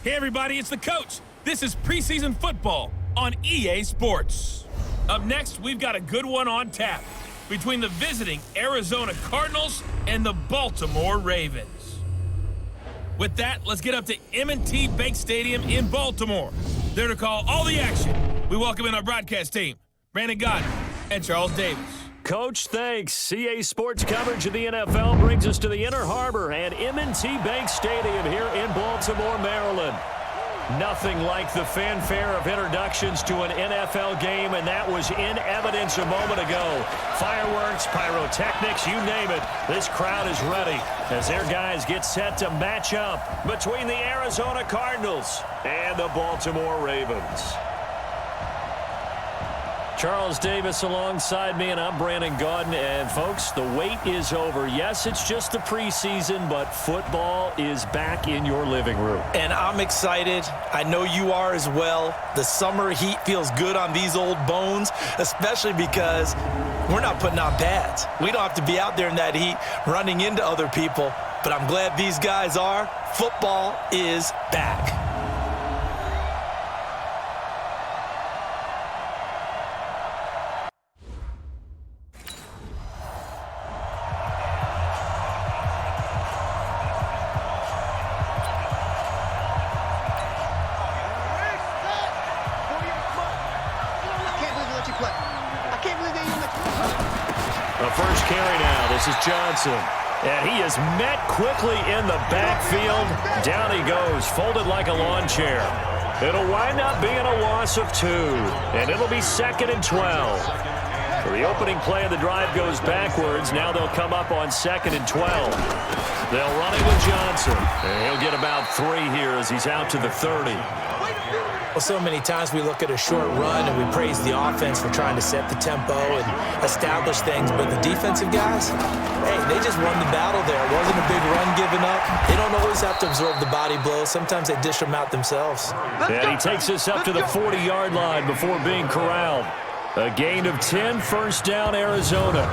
Hey everybody, it's the coach. This is preseason football on EA Sports. Up next, we've got a good one on tap between the visiting Arizona Cardinals and the Baltimore Ravens. With that, let's get up to M&T Bank Stadium in Baltimore. There to call all the action, we welcome in our broadcast team, Brandon Godden and Charles Davis. Coach, thanks. EA Sports coverage of the NFL brings us to the Inner Harbor and M&T Bank Stadium here in Baltimore, Maryland. Nothing like the fanfare of introductions to an NFL game, and that was in evidence a moment ago. Fireworks, pyrotechnics, you name it. This crowd is ready as their guys get set to match up between the Arizona Cardinals and the Baltimore Ravens. Charles Davis alongside me, and I'm Brandon Godden. And, folks, the wait is over. Yes, it's just the preseason, but football is back in your living room. And I'm excited. I know you are as well. The summer heat feels good on these old bones, especially because we're not putting on pads. We don't have to be out there in that heat running into other people, but I'm glad these guys are. Football is back. The first carry now. This is Johnson. And he is met quickly in the backfield. Down he goes, folded like a lawn chair. It'll wind up being a loss of 2. And it'll be 2nd and 12. So the opening play of the drive goes backwards. Now they'll come up on 2nd and 12. They'll run it with Johnson. And he'll get about 3 here as he's out to the 30. Well, so many times we look at a short run and we praise the offense for trying to set the tempo and establish things, but the defensive guys, hey, they just won the battle there. It wasn't a big run given up. They don't always have to absorb the body blows. Sometimes they dish them out themselves. And he takes us up to the 40-yard line before being corralled. A gain of 10, first down, Arizona.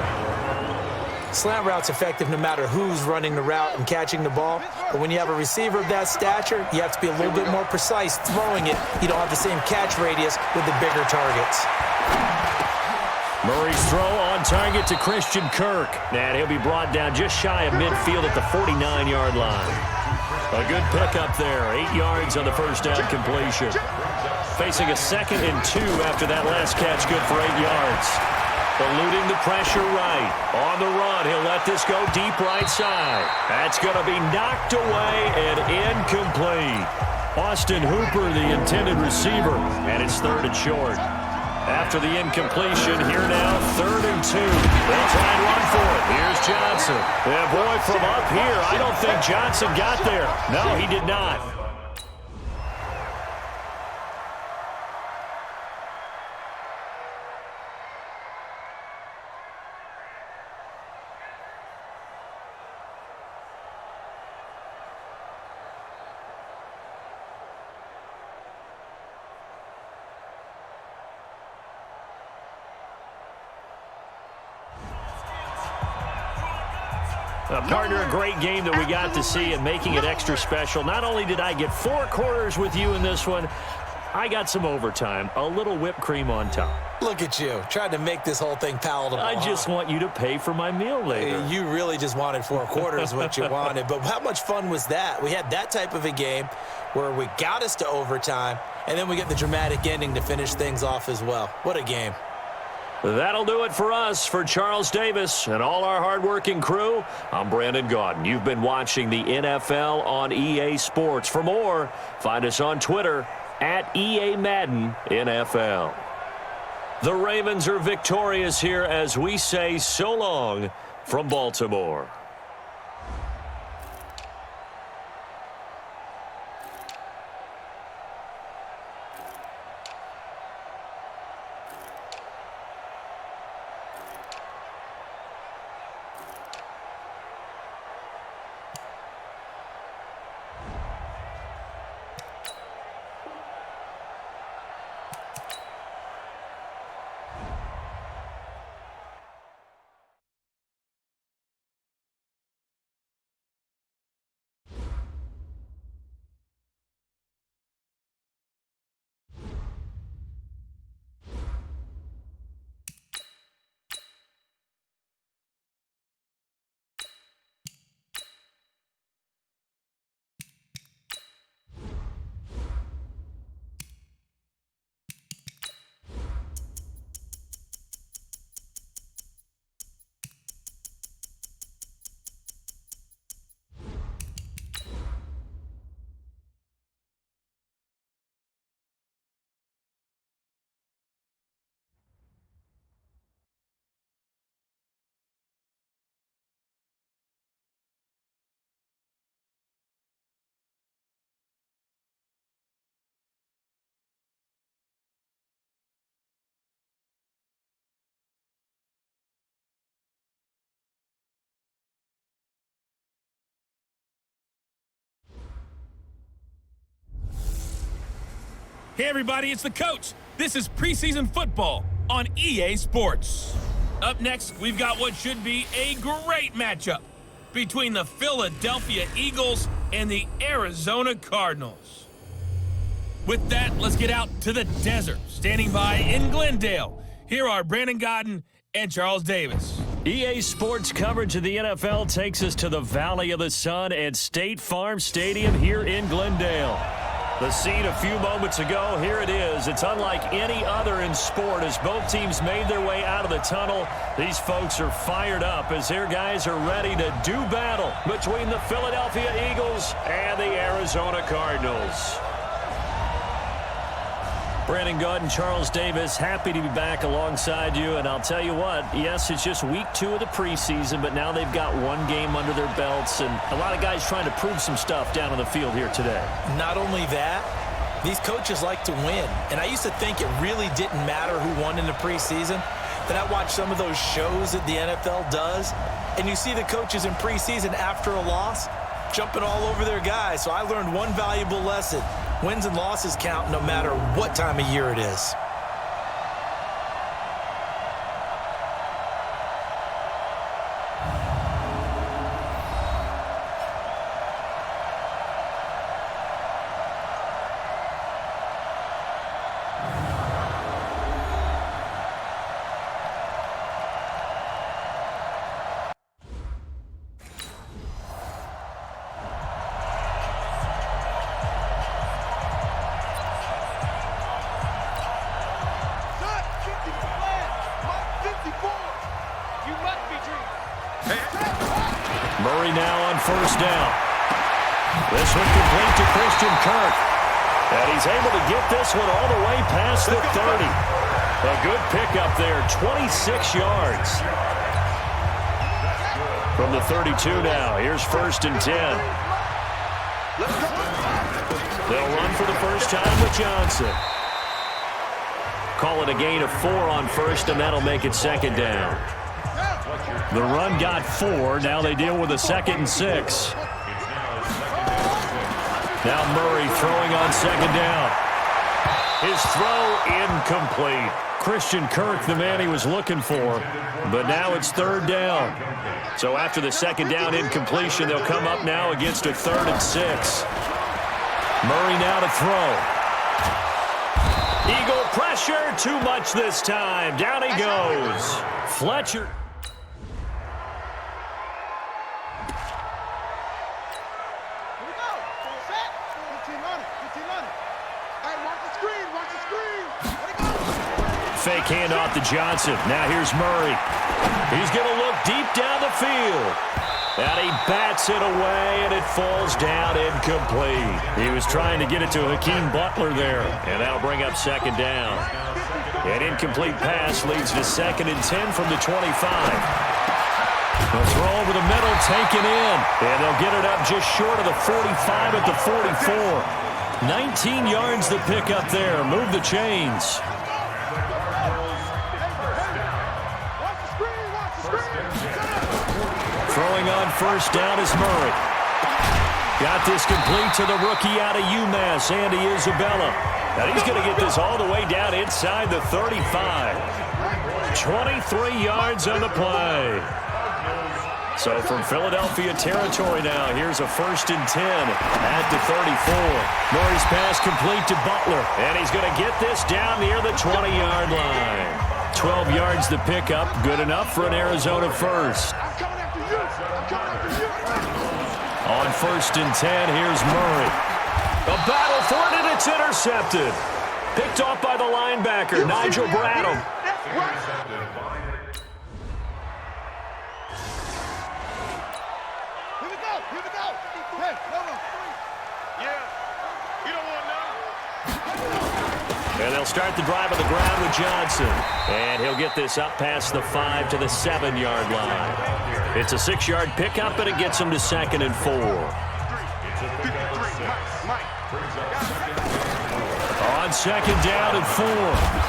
Slant route's effective no matter who's running the route and catching the ball. But when you have a receiver of that stature, you have to be a little bit more precise throwing it. You don't have the same catch radius with the bigger targets. Murray's throw on target to Christian Kirk. And he'll be brought down just shy of midfield at the 49-yard line. A good pickup there. 8 yards on the first down completion. Facing a 2nd and 2 after that last catch, good for 8 yards. Eluding the pressure right. On the run, he'll let this go deep right side. That's going to be knocked away and incomplete. Austin Hooper, the intended receiver, and it's 3rd and short. After the incompletion, here now, 3rd and 2. They'll try and run for it. Here's Johnson. And boy, from up here, I don't think Johnson got there. No, he did not. Partner, a great game that we got to see and making it extra special. Not only did I get 4 quarters with you in this one, I got some overtime, a little whipped cream on top. Look at you, trying to make this whole thing palatable. I just want you to pay for my meal later. You really just wanted 4 quarters what you wanted, but how much fun was that? We had that type of a game where we got us to overtime, and then we get the dramatic ending to finish things off as well. What a game. That'll do it for us. For Charles Davis and all our hardworking crew, I'm Brandon Godden. You've been watching the NFL on EA Sports. For more, find us on Twitter at EA Madden NFL. The Ravens are victorious here as we say so long from Baltimore. Hey everybody, it's the coach. This is Preseason Football on EA Sports. Up next, we've got what should be a great matchup between the Philadelphia Eagles and the Arizona Cardinals. With that, let's get out to the desert. Standing by in Glendale, here are Brandon Godden and Charles Davis. EA Sports coverage of the NFL takes us to the Valley of the Sun at State Farm Stadium here in Glendale. The scene a few moments ago, here it is. It's unlike any other in sport as both teams made their way out of the tunnel. These folks are fired up as their guys are ready to do battle between the Philadelphia Eagles and the Arizona Cardinals. Brandon Godden, Charles Davis, happy to be back alongside you. And I'll tell you what, yes, it's just week 2 of the preseason, but now they've got one game under their belts, and a lot of guys trying to prove some stuff down on the field here today. Not only that, these coaches like to win. And I used to think it really didn't matter who won in the preseason. Then I watched some of those shows that the NFL does, and you see the coaches in preseason after a loss jumping all over their guys. So I learned one valuable lesson. Wins and losses count no matter what time of year it is. Murray now on first down. This one complete to Christian Kirk. And he's able to get this one all the way past the 30. A good pickup there, 26 yards. From the 32 now, here's 1st and 10. They'll run for the first time with Johnson. Call it a gain of 4 on first, and that'll make it 2nd down. The run got 4. Now they deal with a 2nd and 6. Now Murray throwing on 2nd down. His throw incomplete. Christian Kirk, the man he was looking for. But now it's 3rd down. So after the 2nd down incompletion, they'll come up now against a 3rd and 6. Murray now to throw. Eagle pressure, too much this time. Down he goes. Fletcher. Fake handoff to Johnson. Now here's Murray. He's going to look deep down the field. And he bats it away, and it falls down incomplete. He was trying to get it to Hakeem Butler there, and that'll bring up 2nd down. An incomplete pass leads to 2nd and 10 from the 25. The throw over the middle, taken in, and they'll get it up just short of the 45 at the 44. 19 yards the pick up there. Move the chains. Throwing on first down is Murray. Got this complete to the rookie out of UMass, Andy Isabella. And he's going to get this all the way down inside the 35. 23 yards on the play. So from Philadelphia territory now, here's a 1st and 10 at the 34. Murray's pass complete to Butler. And he's going to get this down near the 20-yard line. 12 yards the pickup, good enough for an Arizona first. On 1st and 10, here's Murray. A battle for it, and it's intercepted. Picked off by the linebacker, Nigel Bradham. Here we go. Hey, yeah, you don't want none. And they'll start the drive on the ground with Johnson. And he'll get this up past the 5 to the 7-yard line. It's a 6-yard pickup, and it gets him to 2nd and 4. On on second down and 4.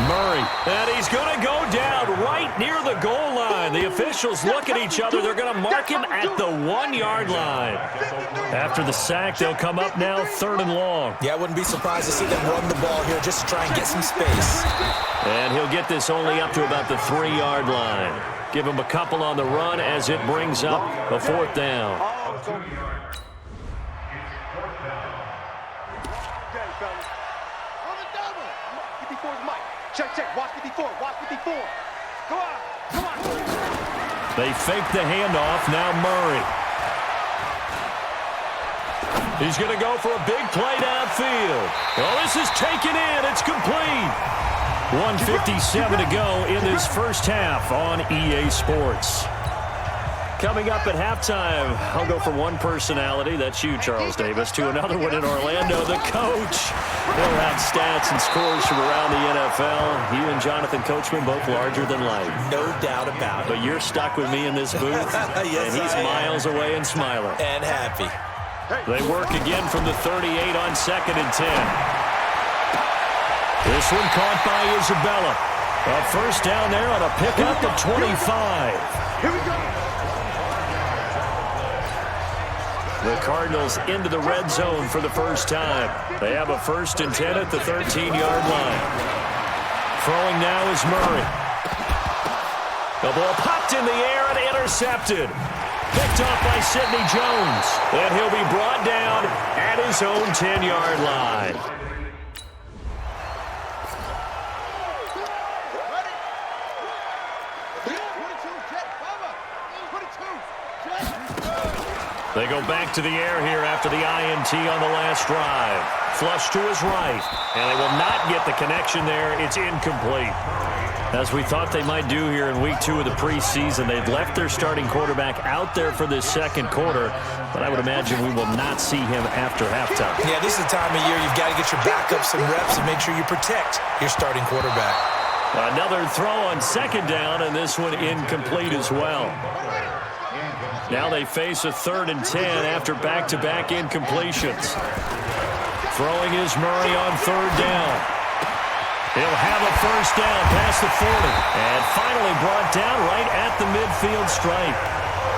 Murray, and he's going to go down right near the goal line. The officials look at each other. They're going to mark him at the 1-yard line. After the sack, they'll come up now 3rd and long. Yeah, I wouldn't be surprised to see them run the ball here just to try and get some space. And he'll get this only up to about the 3-yard line. Give him a couple on the run as it brings up a 4th down. Check. Watch 54. Come on. They fake the handoff. Now Murray. He's going to go for a big play downfield. Well, this is taken in. It's complete. 1:57 to go in this first half on EA Sports. Coming up at halftime, I'll go from one personality, that's you, Charles Davis, to another one in Orlando, the coach. He'll have stats and scores from around the NFL. You and Jonathan Coachman both larger than life. No doubt about it. But you're stuck with me in this booth, yes, and he's miles away and smiling. And happy. They work again from the 38 on 2nd and 10. This one caught by Isabella. A first down there on a pickup of 25. Here we go. The Cardinals into the red zone for the first time. They have a 1st and 10 at the 13-yard line. Throwing now is Murray. The ball popped in the air and intercepted. Picked off by Sidney Jones. And he'll be brought down at his own 10-yard line. They go back to the air here after the INT on the last drive. Flush to his right, and they will not get the connection there. It's incomplete. As we thought they might do here in week 2 of the preseason, they've left their starting quarterback out there for this second quarter, but I would imagine we will not see him after halftime. Yeah, this is the time of year you've got to get your backup some reps and make sure you protect your starting quarterback. Another throw on 2nd down, and this one incomplete as well. Now they face a 3rd and 10 after back-to-back incompletions. Throwing is Murray on 3rd down. He'll have a first down past the 40. And finally brought down right at the midfield stripe.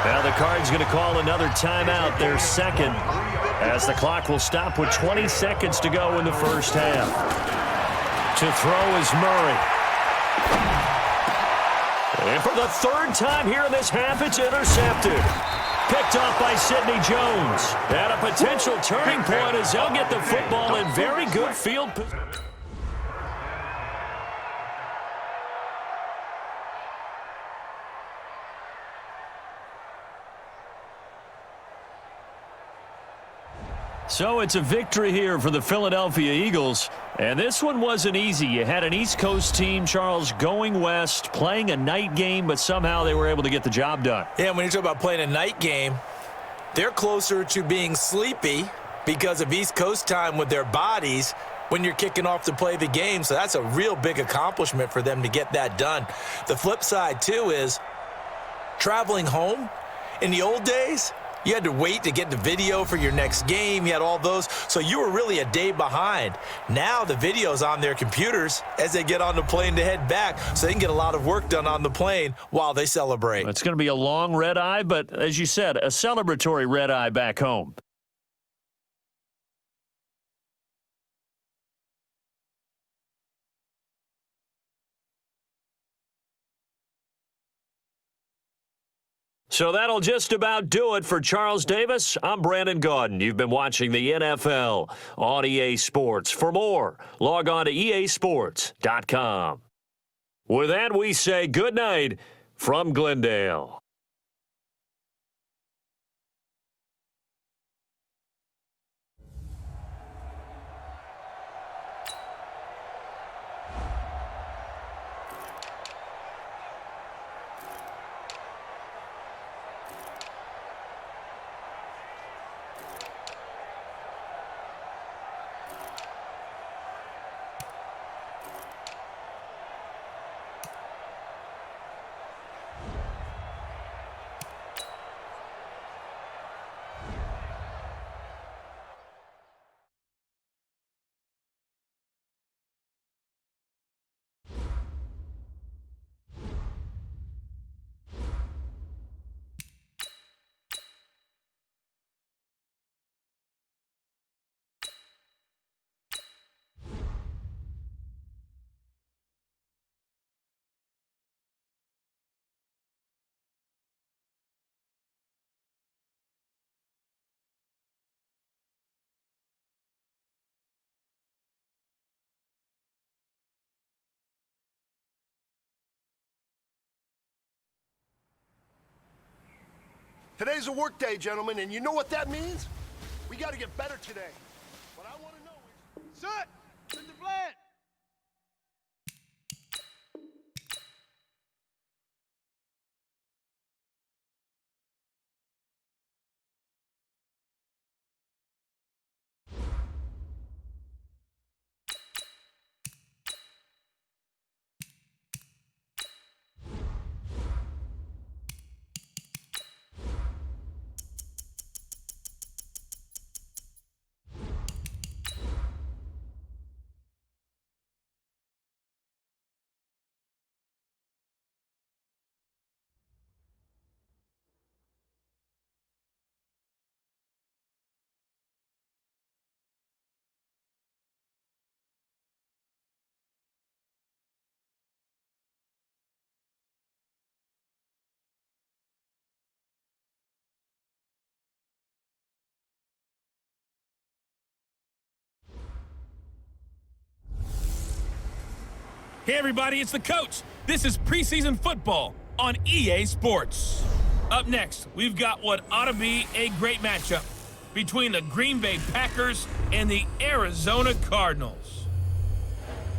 Now the Cards going to call another timeout, their 2nd, as the clock will stop with 20 seconds to go in the first half. To throw is Murray. And for the 3rd time here in this half, it's intercepted. Picked off by Sidney Jones. And a potential turning point as they'll get the football in very good field position. So it's a victory here for the Philadelphia Eagles. And this one wasn't easy. You had an East Coast team, Charles, going west, playing a night game, but somehow they were able to get the job done. Yeah, when you talk about playing a night game, they're closer to being sleepy because of East Coast time with their bodies when you're kicking off to play the game. So that's a real big accomplishment for them to get that done. The flip side, too, is traveling home. In the old days, you had to wait to get the video for your next game. You had all those. So you were really a day behind. Now the video's on their computers as they get on the plane to head back so they can get a lot of work done on the plane while they celebrate. It's going to be a long red eye, but as you said, a celebratory red eye back home. So that'll just about do it for Charles Davis. I'm Brandon Gaudin. You've been watching the NFL on EA Sports. For more, log on to easports.com. With that, we say good night from Glendale. Today's a work day, gentlemen, and you know what that means? We got to get better today. What I want to know is... Set! Set the plan! Hey everybody, it's the coach. This is preseason football on EA Sports. Up next, we've got what ought to be a great matchup between the Green Bay Packers and the Arizona Cardinals.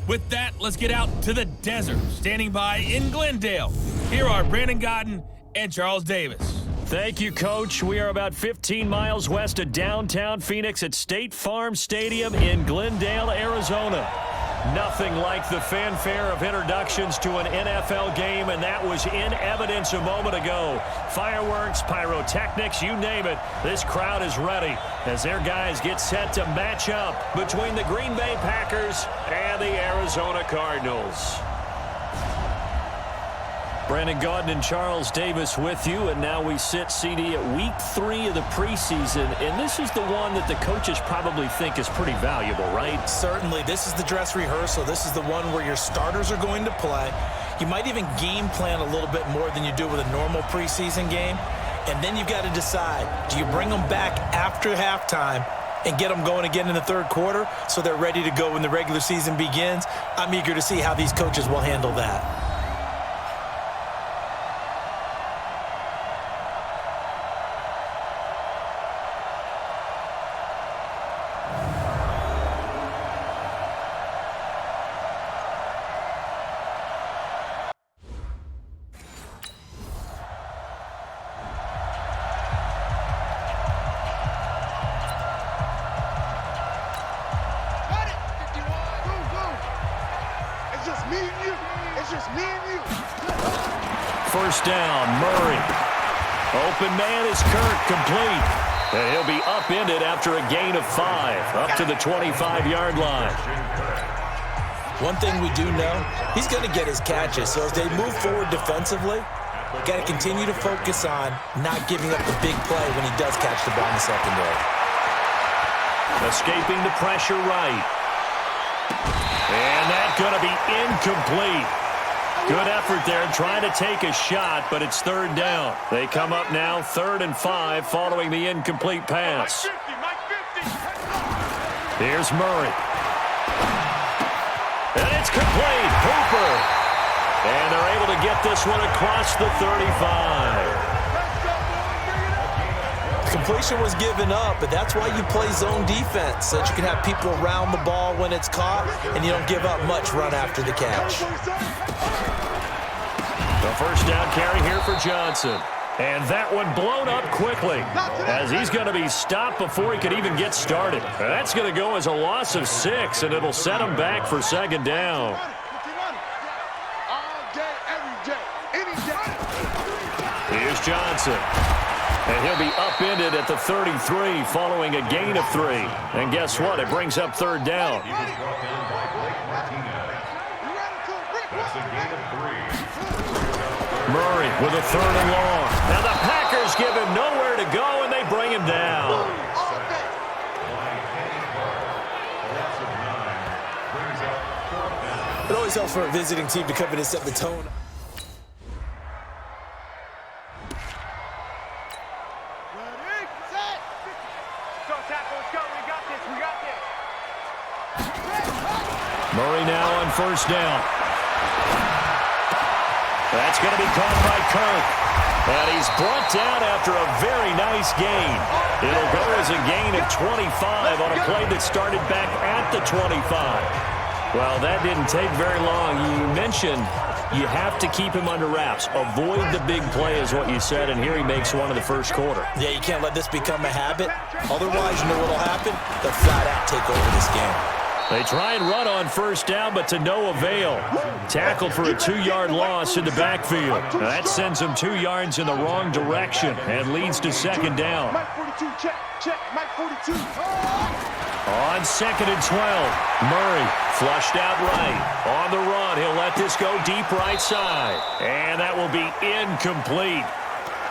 With that, let's get out to the desert. Standing by in Glendale, here are Brandon Godden and Charles Davis. Thank you, Coach. We are about 15 miles west of downtown Phoenix at State Farm Stadium in Glendale, Arizona. Nothing like the fanfare of introductions to an NFL game, and that was in evidence a moment ago. Fireworks, pyrotechnics, you name it. This crowd is ready as their guys get set to match up between the Green Bay Packers and the Arizona Cardinals. Brandon Gaudin and Charles Davis with you, and now we sit, CD, at week 3 of the preseason, and this is the one that the coaches probably think is pretty valuable, right? Certainly. This is the dress rehearsal. This is the one where your starters are going to play. You might even game plan a little bit more than you do with a normal preseason game, and then you've got to decide, do you bring them back after halftime and get them going again in the third quarter so they're ready to go when the regular season begins? I'm eager to see how these coaches will handle that. First down, Murray. Open man is Kirk, complete. And he'll be upended after a gain of 5, up to the 25-yard line. One thing we do know, he's going to get his catches. So as they move forward defensively, got to continue to focus on not giving up the big play when he does catch the ball in the secondary. Escaping the pressure right. And that's going to be incomplete. Good effort there trying to take a shot, but it's third down. They come up now 3rd and 5 following the incomplete pass. Here's Murray. And it's complete. Hooper. And they're able to get this one across the 35. Completion was given up, but that's why you play zone defense, so that you can have people around the ball when it's caught, and you don't give up much run after the catch. The first down carry here for Johnson. And that one blown up quickly as he's going to be stopped before he could even get started. That's going to go as a loss of 6, and it'll set him back for second down. Here's Johnson. And he'll be upended at the 33 following a gain of 3. And guess what? It brings up third down. Murray with a 3rd and long. Now the Packers give him nowhere to go, and they bring him down. It always helps for a visiting team to come in and set the tone. Murray now on first down. That's going to be caught by Kirk. And he's brought down after a very nice gain. It'll go as a gain of 25 on a play that started back at the 25. Well, that didn't take very long. You mentioned you have to keep him under wraps. Avoid the big play is what you said, and here he makes one in the first quarter. Yeah, you can't let this become a habit. Otherwise, you know what will happen? They'll flat out take over this game. They try and run on first down, but to no avail. Tackled for a 2-yard loss in the backfield. Now that sends them 2 yards in the wrong direction and leads to second down. Mike 42, check, check, Mike 42. On 2nd and 12, Murray flushed out right. On the run, he'll let this go deep right side. And that will be incomplete.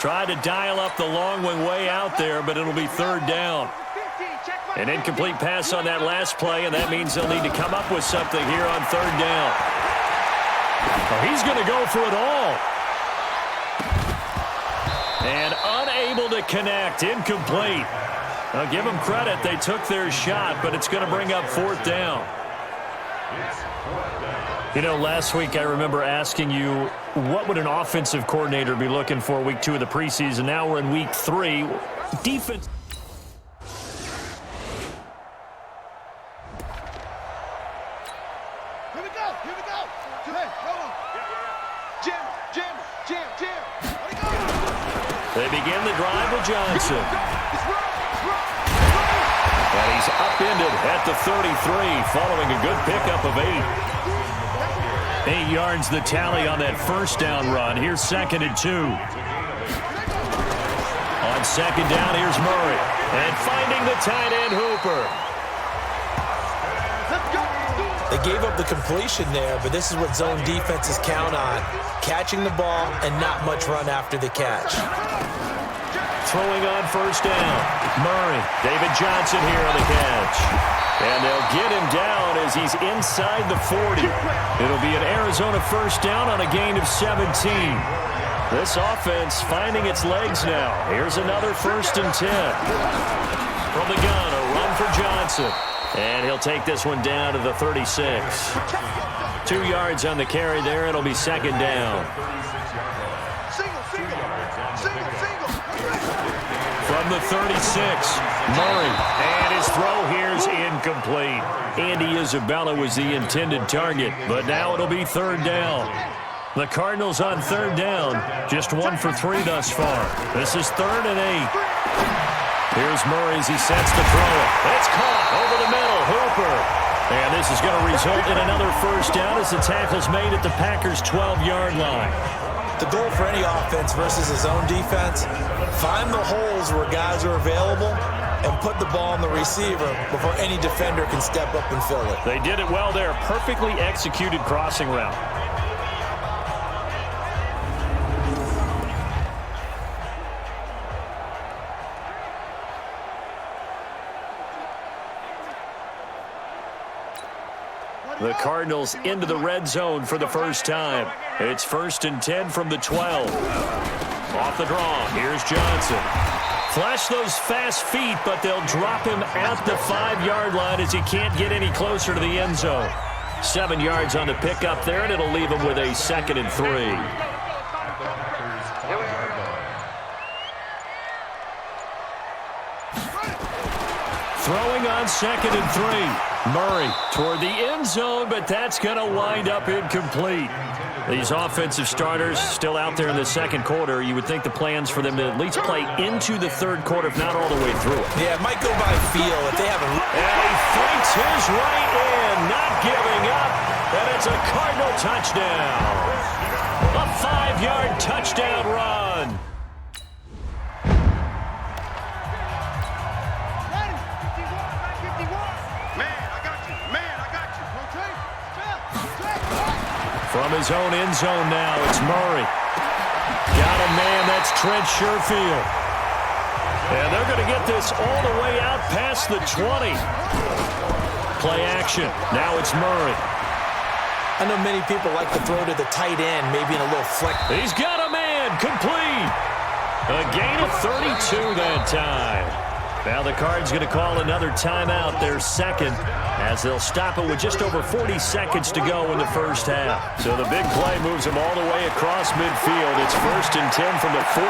Tried to dial up the long one way out there, but it'll be third down. An incomplete pass on that last play, and that means they'll need to come up with something here on third down. Well, he's going to go for it all. And unable to connect, incomplete. I'll give them credit. They took their shot, but it's going to bring up fourth down. You know, last week I remember asking you, what would an offensive coordinator be looking for week 2 of the preseason? Now we're in week 3. Defense. Here we go, here we go. Hey, hold on. Jam, jam, jam, jam. Let it go. They begin the drive with Johnson. It's right. And he's upended at the 33, following a good pickup of 8. 8 yards the tally on that first down run. Here's 2nd and 2. On second down, here's Murray. And finding the tight end, Hooper. They gave up the completion there, but this is what zone defenses count on. Catching the ball and not much run after the catch. Throwing on first down. Murray. David Johnson here on the catch. And they'll get him down as he's inside the 40. It'll be an Arizona first down on a gain of 17. This offense finding its legs now. Here's another 1st and 10. From the gun, a run for Johnson. And he'll take this one down to the 36. 2 yards on the carry there. It'll be second down. From the 36, Murray. And his throw here's incomplete. Andy Isabella was the intended target, but now it'll be third down. The Cardinals on third down, just 1 for 3 thus far. This is 3rd and 8. Here's Murray as he sets the throw. It's caught over the middle. Hooper. And this is going to result in another first down as the tackle's made at the Packers' 12-yard line. The goal for any offense versus his own defense, find the holes where guys are available and put the ball on the receiver before any defender can step up and fill it. They did it well there. Perfectly executed crossing route. The Cardinals into the red zone for the first time. It's 1st and 10 from the 12. Off the draw, here's Johnson. Flash those fast feet, but they'll drop him at the 5-yard line as he can't get any closer to the end zone. 7 yards on the pickup there, and it'll leave him with a 2nd and 3. Throwing on 2nd and 3. Murray toward the end zone, but that's going to wind up incomplete. These offensive starters still out there in the second quarter. You would think the plans for them to at least play into the third quarter, if not all the way through it. Yeah, it might go by feel if they haven't. And he fights his way in, not giving up, and it's a Cardinal touchdown. A 5-yard touchdown run. From his own end zone now, it's Murray. Got a man, that's Trent Sherfield. And they're going to get this all the way out past the 20. Play action. Now it's Murray. I know many people like to throw to the tight end, maybe in a little flick. He's got a man, complete. A gain of 32 that time. Now the Cards going to call another timeout, their second, as they'll stop it with just over 40 seconds to go in the first half. So the big play moves them all the way across midfield. It's 1st and 10 from the 45.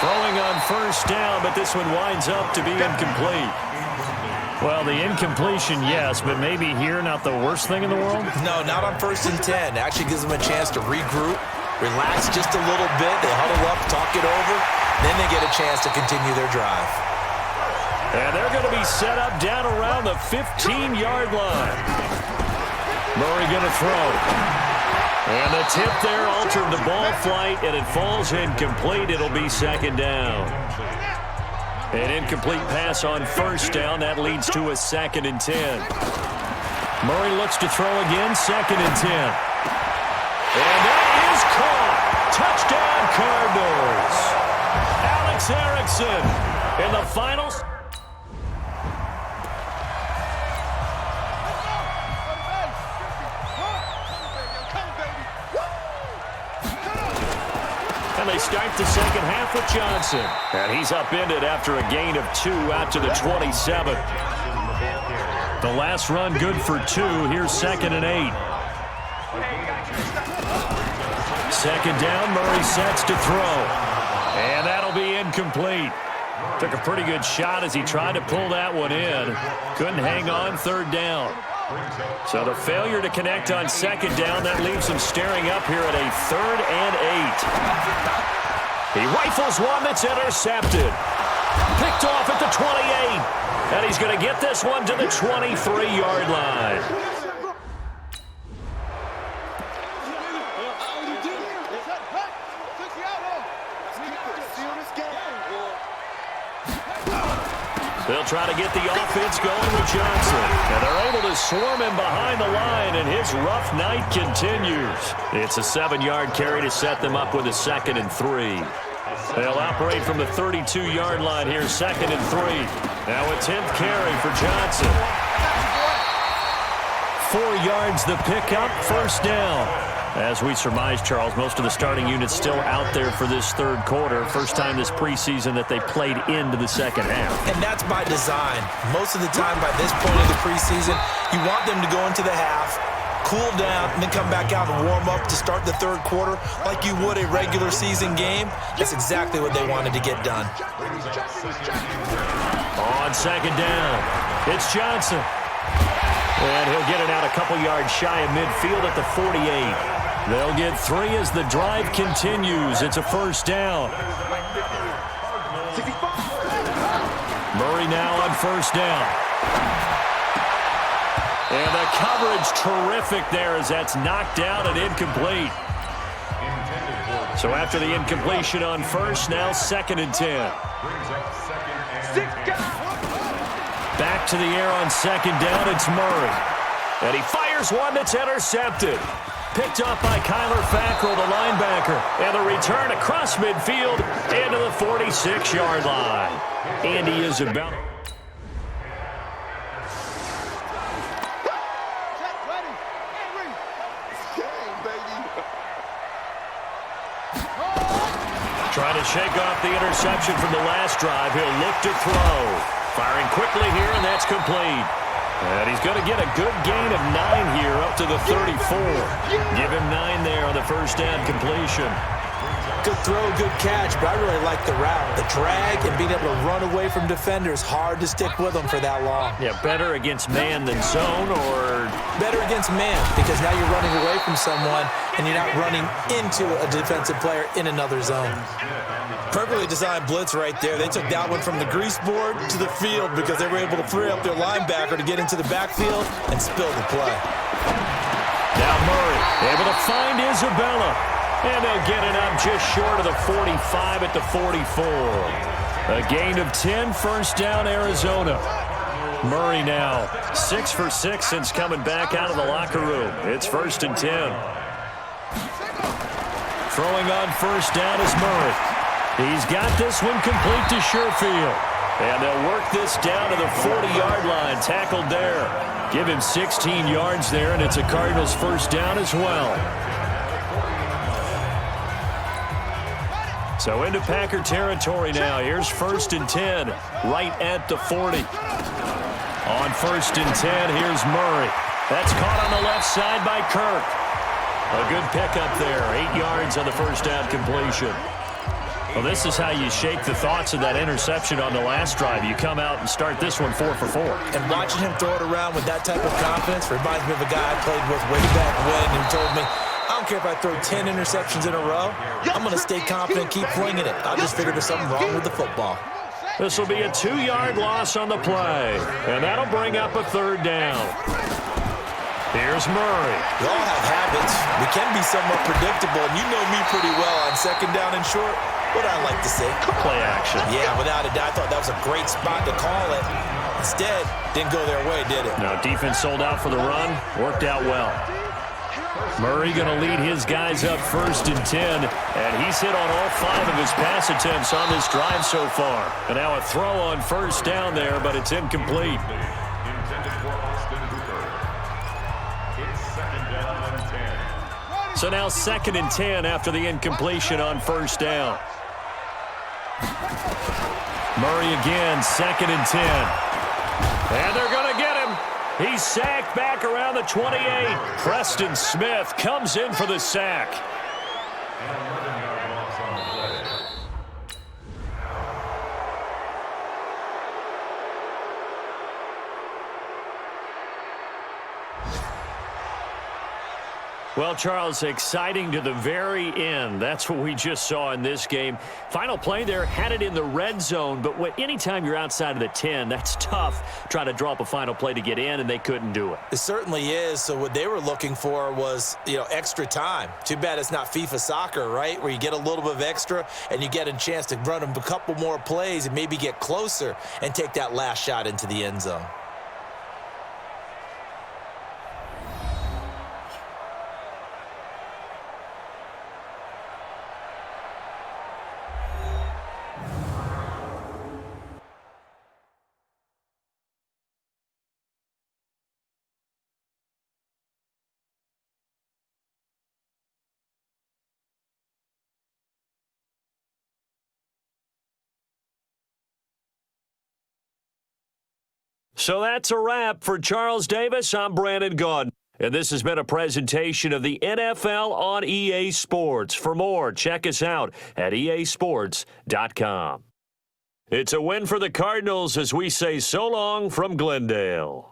Throwing on first down, but this one winds up to be incomplete. Well, the incompletion, yes, but maybe here not the worst thing in the world? No, not on 1st and 10. Actually gives them a chance to regroup, relax just a little bit. They huddle up, talk it over, then they get a chance to continue their drive. And they're going to be set up down around the 15-yard line. Murray going to throw. And the tip there altered the ball flight, and it falls incomplete. It'll be 2nd down. An incomplete pass on first down. That leads to a 2nd and 10. Murray looks to throw again, 2nd and 10. And that is caught. Touchdown, Cardinals. Alex Erickson in the finals. And they start the second half with Johnson. And he's upended after a gain of 2 out to the 27. The last run good for 2. Here's 2nd and 8. 2nd down, Murray sets to throw. And that'll be incomplete. Took a pretty good shot as he tried to pull that one in. Couldn't hang on, 3rd down. So the failure to connect on 2nd down, that leaves him staring up here at a 3rd and 8. He rifles one that's intercepted. Picked off at the 28. And he's going to get this one to the 23-yard line. They'll try to get the offense going with Johnson. And they're able to swarm him behind the line, and his rough night continues. It's a 7-yard carry to set them up with a 2nd and 3. They'll operate from the 32-yard line here, 2nd and 3. Now a 10th carry for Johnson. 4 yards the pickup, 1st down. As we surmise, Charles, most of the starting units still out there for this 3rd quarter. First time this preseason that they played into the 2nd half. And that's by design. Most of the time by this point of the preseason, you want them to go into the half, cool down, and then come back out and warm up to start the 3rd quarter like you would a regular season game. That's exactly what they wanted to get done. On 2nd down, it's Johnson. And he'll get it out a couple yards shy of midfield at the 48. They'll get 3 as the drive continues. It's a 1st down. Murray now on 1st down. And the coverage terrific there as that's knocked down and incomplete. So after the incompletion on 1st, now 2nd and 10. Back to the air on 2nd down, it's Murray. And he fires one that's intercepted. Picked up by Kyler Fackrell, the linebacker. And the return across midfield into the 46-yard line. Andy Isabella. Trying to shake off the interception from the last drive. He'll look to throw. Firing quickly here, and that's complete. And he's going to get a good gain of 9 here up to the 34. Give him 9 there on the 1st down completion. Good throw, good catch, but I really like the route. The drag and being able to run away from defenders, hard to stick with them for that long. Yeah, better against man than zone, or? Better against man, because now you're running away from someone and you're not running into a defensive player in another zone. Perfectly designed blitz right there. They took that one from the grease board to the field because they were able to free up their linebacker to get into the backfield and spill the play. Now Murray able to find Isabella. And they'll get it up just short of the 45 at the 44. A gain of 10, 1st down, Arizona. Murray now 6 for 6 since coming back out of the locker room. It's 1st and 10. Throwing on 1st down is Murray. He's got this one complete to Sherfield. And they'll work this down to the 40-yard line. Tackled there. Give him 16 yards there, and it's a Cardinals 1st down as well. So into Packer territory now. Here's 1st and 10, right at the 40. On 1st and 10, here's Murray. That's caught on the left side by Kirk. A good pickup there, 8 yards on the first down completion. Well, this is how you shake the thoughts of that interception on the last drive. You come out and start this one 4 for 4. And watching him throw it around with that type of confidence reminds me of a guy I played with way back when who told me, I don't care if I throw 10 interceptions in a row. I'm going to stay confident, keep flinging it. I just figured there's something wrong with the football. This will be a 2-yard loss on the play, and that'll bring up a 3rd down. Here's Murray. We all have habits. We can be somewhat predictable, and you know me pretty well on 2nd down and short. What I like to say? Play action. Yeah, without a doubt. I thought that was a great spot to call it. Instead, didn't go their way, did it? No, defense sold out for the run. Worked out well. Murray going to lead his guys up 1st and 10, and he's hit on all 5 of his pass attempts on this drive so far. And now a throw on 1st down there, but it's incomplete. So now 2nd and 10 after the incompletion on 1st down. Murray again, 2nd and 10. And they're going to get him. He's sacked back around the 28. Preston Smith comes in for the sack. Well, Charles, exciting to the very end. That's what we just saw in this game. Final play there, had it in the red zone, but anytime you're outside of the 10, that's tough. Trying to draw up a final play to get in, and they couldn't do it. It certainly is. So what they were looking for was, extra time. Too bad it's not FIFA soccer, right, where you get a little bit of extra and you get a chance to run a couple more plays and maybe get closer and take that last shot into the end zone. So that's a wrap for Charles Davis. I'm Brandon Gaudin, and this has been a presentation of the NFL on EA Sports. For more, check us out at easports.com. It's a win for the Cardinals as we say so long from Glendale.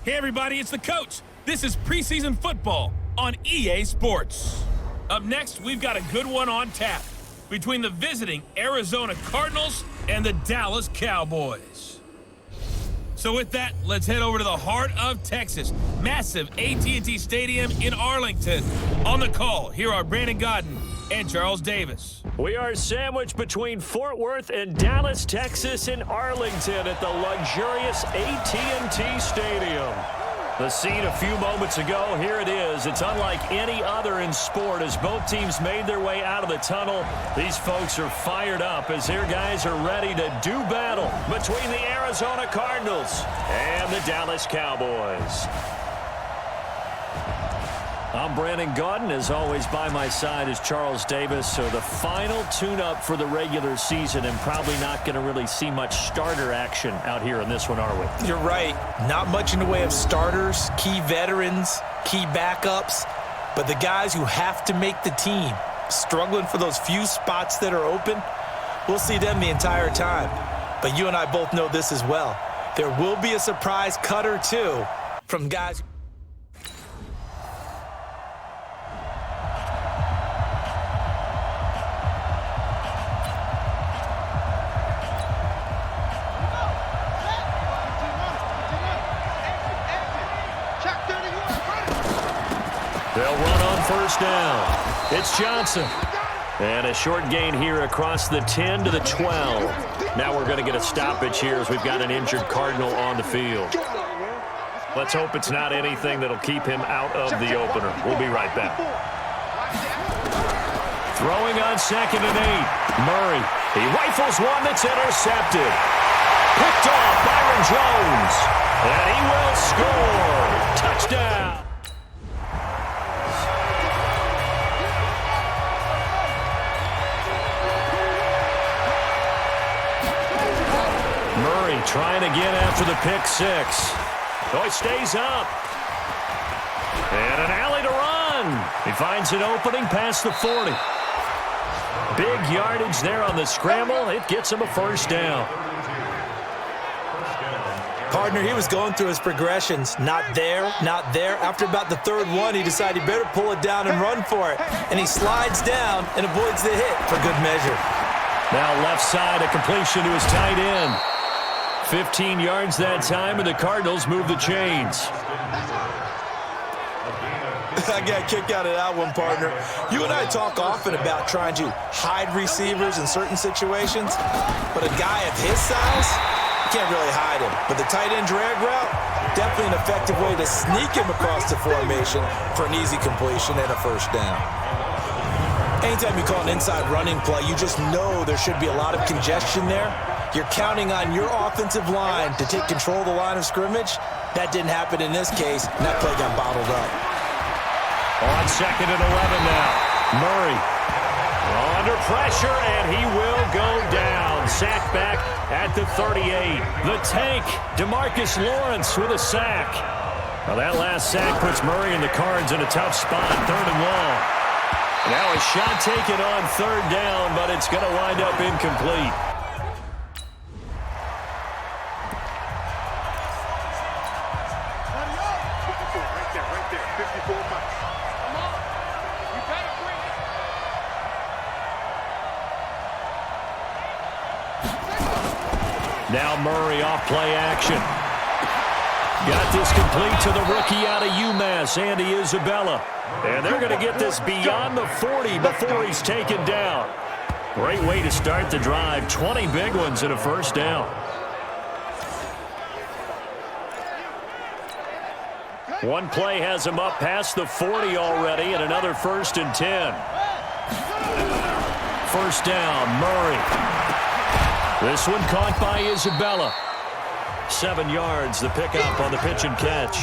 Hey everybody, it's the coach. This is preseason football on EA Sports. Up next, we've got a good one on tap between the visiting Arizona Cardinals and the Dallas Cowboys. So with that, let's head over to the heart of Texas. Massive AT&T Stadium in Arlington. On the call, here are Brandon Gaudin and Charles Davis. We are sandwiched between Fort Worth and Dallas, Texas in Arlington at the luxurious AT&T Stadium. The scene a few moments ago, here it is. It's unlike any other in sport as both teams made their way out of the tunnel. These folks are fired up as their guys are ready to do battle between the Arizona Cardinals and the Dallas Cowboys. I'm Brandon Gaudin. As always, by my side is Charles Davis. So the final tune-up for the regular season, and probably not going to really see much starter action out here in this one, are we? You're right. Not much in the way of starters, key veterans, key backups, but the guys who have to make the team, struggling for those few spots that are open, we'll see them the entire time. But you and I both know this as well. There will be a surprise cut or two from guys. They'll run on first down. It's Johnson. And a short gain here across the 10 to the 12. Now we're going to get a stoppage here as we've got an injured Cardinal on the field. Let's hope it's not anything that'll keep him out of the opener. We'll be right back. Throwing on 2nd and 8. Murray. He rifles one that's intercepted. Picked off Byron Jones. And he will score. Touchdown. Murray trying again after the pick 6. Oh, he stays up. And an alley to run. He finds an opening past the 40. Big yardage there on the scramble. It gets him a first down. Partner, he was going through his progressions. Not there, not there. After about the 3rd one, he decided he better pull it down and run for it. And he slides down and avoids the hit for good measure. Now left side, a completion to his tight end. 15 yards that time, and the Cardinals move the chains. I got a kick out of that one, partner. You and I talk often about trying to hide receivers in certain situations, but a guy of his size, you can't really hide him. But the tight end drag route, definitely an effective way to sneak him across the formation for an easy completion and a first down. Anytime you call an inside running play, you just know there should be a lot of congestion there. You're counting on your offensive line to take control of the line of scrimmage. That didn't happen in this case, and that play got bottled up. On 2nd and 11 now. Murray under pressure, and he will go down. Sack back at the 38. The tank, DeMarcus Lawrence with a sack. Well, that last sack puts Murray and the Cards in a tough spot, 3rd and long. Now a shot taken on 3rd down, but it's going to wind up incomplete. Now Murray off play action. Got this complete to the rookie out of UMass, Andy Isabella. And they're going to get this beyond the 40 before he's taken down. Great way to start the drive. 20 big ones and a first down. One play has him up past the 40 already, and another 1st and 10. First down, Murray. This one caught by Isabella. 7 yards, the pickup on the pitch and catch.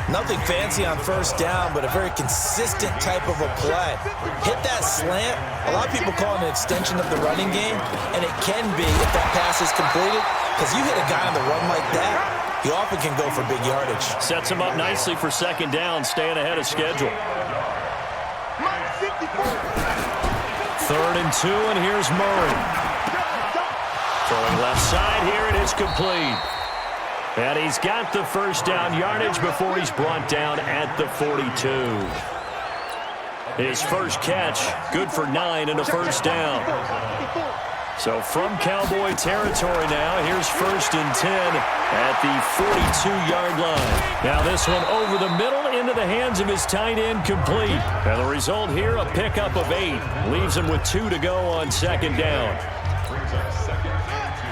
Nothing fancy on first down, but a very consistent type of a play. Hit that slant. A lot of people call it an extension of the running game, and it can be if that pass is completed, because you hit a guy on the run like that, he often can go for big yardage. Sets him up nicely for 2nd down, staying ahead of schedule. 3rd and 2, and here's Murray. Throwing left side here, it is complete. And he's got the first down yardage before he's brought down at the 42. His first catch, good for 9 and a first down. So from Cowboy territory now, here's 1st and 10 at the 42-yard line. Now this one over the middle into the hands of his tight end, complete. And the result here, a pickup of 8. Leaves him with 2 to go on 2nd down.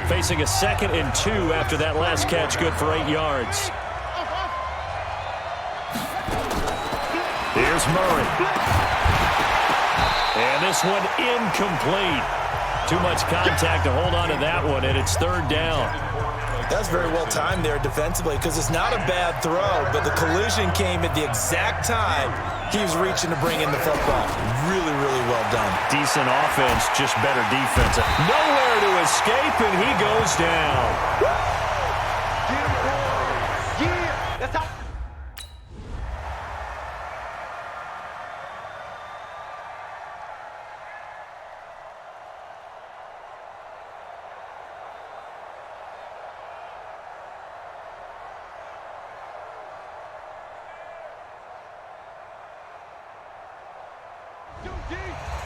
Facing a 2nd and 2 after that last catch, good for 8 yards. Here's Murray. And this one incomplete. Too much contact to hold on to that one, and it's third down. That's very well timed there defensively because it's not a bad throw, but the collision came at the exact time he was reaching to bring in the football. Really, really well done. Decent offense, just better defense. Nowhere to escape, and he goes down. Yeah, that's how.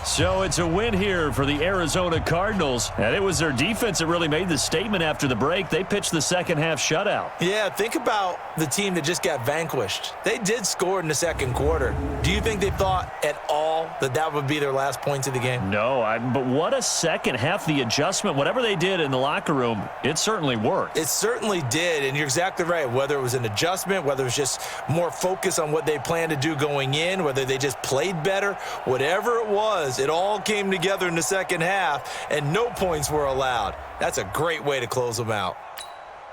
So it's a win here for the Arizona Cardinals, and it was their defense that really made the statement after the break. They pitched the second-half shutout. Yeah, think about the team that just got vanquished. They did score in the second quarter. Do you think they thought at all that that would be their last points of the game? No, but what a second half. The adjustment, whatever they did in the locker room, it certainly worked. It certainly did, and you're exactly right. Whether it was an adjustment, whether it was just more focus on what they planned to do going in, whether they just played better, whatever it was, it all came together in the second half, and no points were allowed. That's a great way to close them out.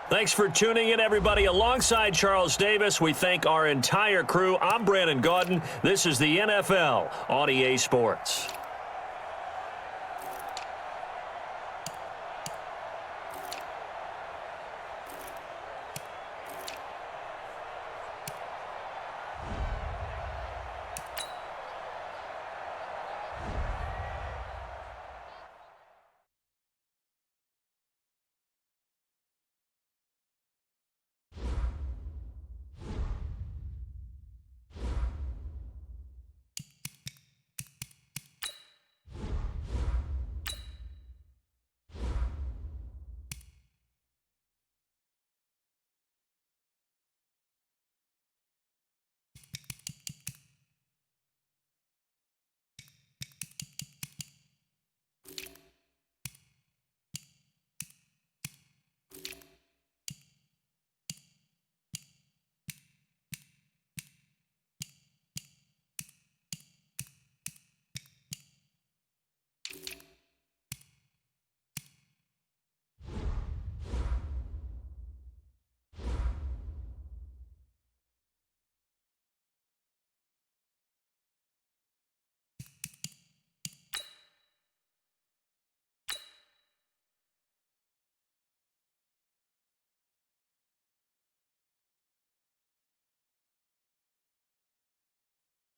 Thanks for tuning in, everybody. Alongside Charles Davis, we thank our entire crew. I'm Brandon Gaudin. This is the NFL on EA Sports.